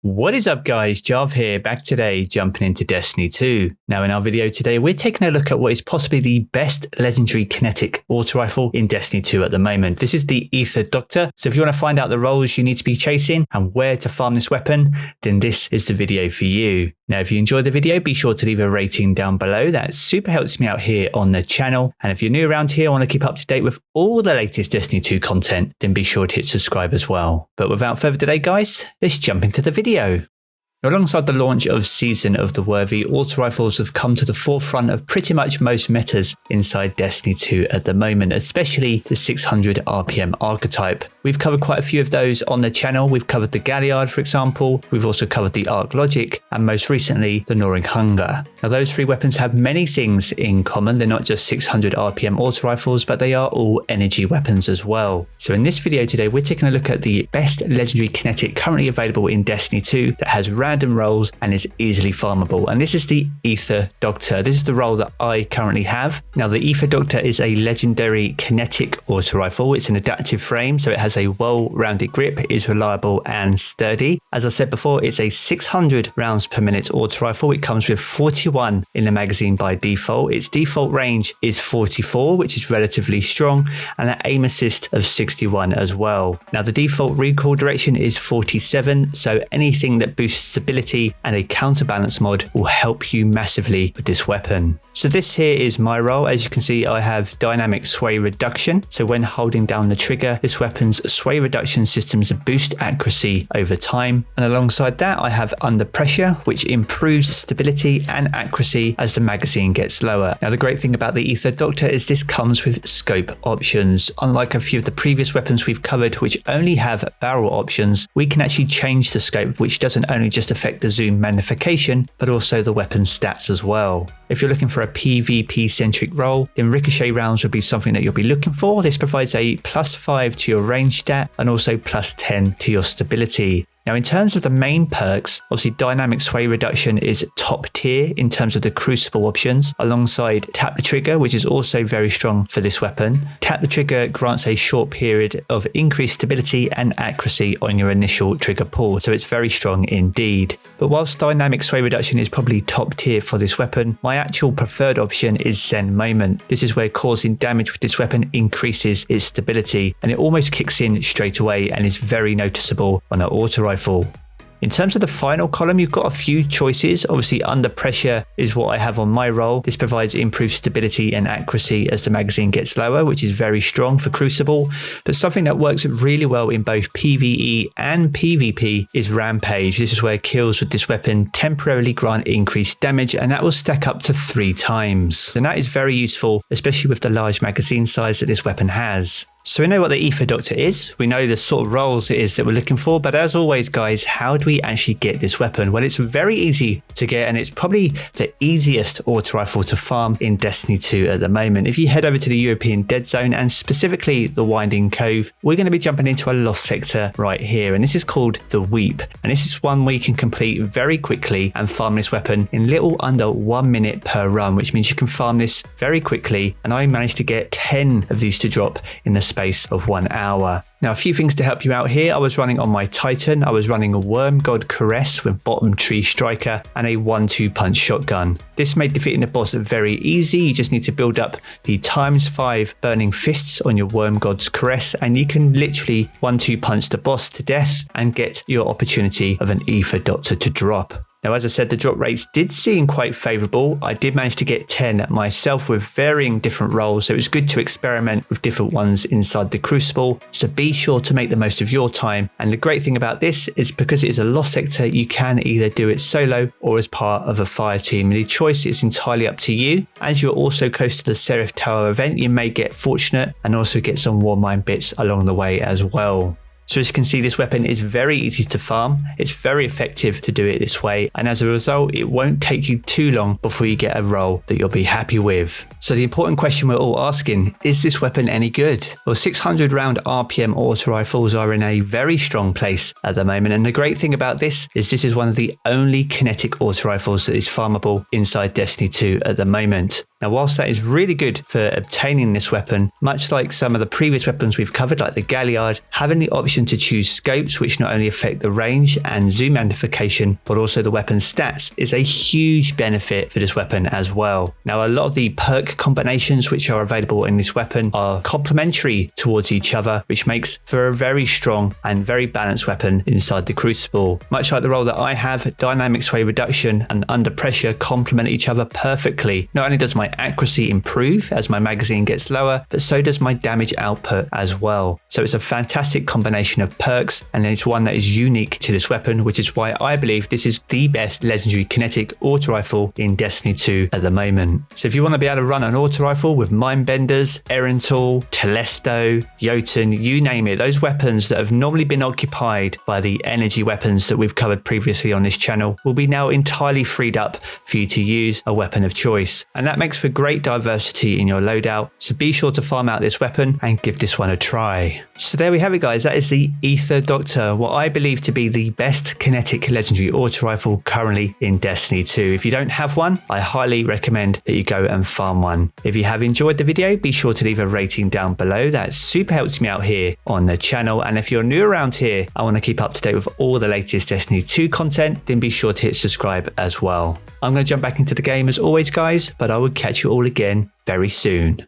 What is up guys, Jav here, back today jumping into Destiny 2. Now in our video today we're taking a look at what is possibly the best legendary kinetic auto rifle in Destiny 2 at the moment. This is the Aether Doctor, so if you want to find out the roles you need to be chasing and where to farm this weapon, then this is the video for you. Now if you enjoyed the video, be sure to leave a rating down below, that super helps me out here on the channel. And if you're new around here and want to keep up to date with all the latest Destiny 2 content, then be sure to hit subscribe as well. But without further delay guys, let's jump into the video. Alongside the launch of Season of the Worthy, auto rifles have come to the forefront of pretty much most metas inside Destiny 2 at the moment, especially the 600 RPM archetype. We've covered quite a few of those on the channel. We've covered the Galliard, for example. We've also covered the Arc Logic, and most recently, the Gnawing Hunger. Now, those three weapons have many things in common. They're not just 600 RPM auto rifles, but they are all energy weapons as well. So in this video today, we're taking a look at the best legendary kinetic currently available in Destiny 2 that has random rolls and is easily farmable. And this is the Aether Doctor. This is the role that I currently have. Now, the Aether Doctor is a legendary kinetic auto rifle. It's an adaptive frame, so it has a well-rounded grip, it is reliable and sturdy. As I said before, it's a 600 rounds per minute auto rifle. It comes with 41 in the magazine by default. Its default range is 44, which is relatively strong, and an aim assist of 61 as well. Now, the default recoil direction is 47, so anything that boosts stability and a counterbalance mod will help you massively with this weapon. So this here is my role. As you can see, I have dynamic sway reduction. So when holding down the trigger, this weapon's sway reduction systems boost accuracy over time. And alongside that, I have under pressure, which improves stability and accuracy as the magazine gets lower. Now, the great thing about the Aether Doctor is this comes with scope options. Unlike a few of the previous weapons we've covered, which only have barrel options, we can actually change the scope, which doesn't only just affect the zoom magnification, but also the weapon stats as well. If you're looking for a PvP centric role, then ricochet rounds would be something that you'll be looking for. This provides a +5 to your range stat and also +10 to your stability. Now, in terms of the main perks, obviously dynamic sway reduction is top tier in terms of the crucible options, alongside tap the trigger, which is also very strong for this weapon. Tap the trigger grants a short period of increased stability and accuracy on your initial trigger pull, so it's very strong indeed. But whilst dynamic sway reduction is probably top tier for this weapon, my actual preferred option is Zen Moment. This is where causing damage with this weapon increases its stability, and it almost kicks in straight away and is very noticeable on an auto rifle. In terms of the final column, you've got a few choices. Obviously, under pressure is what I have on my role. This provides improved stability and accuracy as the magazine gets lower, which is very strong for Crucible. But something that works really well in both PvE and PvP is Rampage. This is where kills with this weapon temporarily grant increased damage, and that will stack up to 3 times. And that is very useful, especially with the large magazine size that this weapon has. So we know what the Aether Doctor is, we know the sort of roles it is that we're looking for, but as always guys, how do we actually get this weapon? Well, it's very easy to get, and it's probably the easiest auto rifle to farm in Destiny 2 at the moment. If you head over to the European Dead Zone, and specifically the Winding Cove, we're going to be jumping into a lost sector right here, and this is called the Weep. And this is one where you can complete very quickly and farm this weapon in little under 1 minute per run, which means you can farm this very quickly, and I managed to get 10 of these to drop in the space of 1 hour. Now, a few things to help you out here. I was running on my Titan. I was running a Worm God Caress with Bottom Tree Striker and a 1-2 punch shotgun. This made defeating the boss very easy. You just need to build up the ×5 burning fists on your Worm God's Caress, and you can literally 1-2 punch the boss to death and get your opportunity of an Aether Doctor to drop. Now, as I said, the drop rates did seem quite favourable. I did manage to get 10 myself with varying different roles, so it was good to experiment with different ones inside the Crucible. So be sure to make the most of your time. And the great thing about this is because it is a lost sector, you can either do it solo or as part of a fire team. And the choice is entirely up to you. As you're also close to the Seraph Tower event, you may get fortunate and also get some War Mine bits along the way as well. So as you can see, this weapon is very easy to farm. It's very effective to do it this way. And as a result, it won't take you too long before you get a role that you'll be happy with. So the important question we're all asking, is this weapon any good? Well, 600 round RPM auto rifles are in a very strong place at the moment. And the great thing about this is one of the only kinetic auto rifles that is farmable inside Destiny 2 at the moment. Now, whilst that is really good for obtaining this weapon, much like some of the previous weapons we've covered, like the Galliard, having the option to choose scopes which not only affect the range and zoom magnification, but also the weapon's stats is a huge benefit for this weapon as well. Now, a lot of the perk combinations which are available in this weapon are complementary towards each other, which makes for a very strong and very balanced weapon inside the Crucible. Much like the role that I have, dynamic sway reduction and under pressure complement each other perfectly. Not only does my accuracy improve as my magazine gets lower, but so does my damage output as well. So it's a fantastic combination of perks, and it's one that is unique to this weapon, which is why I believe this is the best legendary kinetic auto rifle in Destiny 2 at the moment. So if you want to be able to run an auto rifle with Mindbenders, Erental, Telesto, Jotun, you name it, those weapons that have normally been occupied by the energy weapons that we've covered previously on this channel will be now entirely freed up for you to use a weapon of choice. And that makes for great diversity in your loadout, so be sure to farm out this weapon and give this one a try. So there we have it, guys. That is the Aether Doctorr, what I believe to be the best kinetic legendary auto rifle currently in Destiny 2. If you don't have one, I highly recommend that you go and farm one. If you have enjoyed the video, be sure to leave a rating down below. That super helps me out here on the channel. And if you're new around here, I want to keep up to date with all the latest Destiny 2 content, then be sure to hit subscribe as well. I'm going to jump back into the game as always, guys, but I will catch you all again very soon.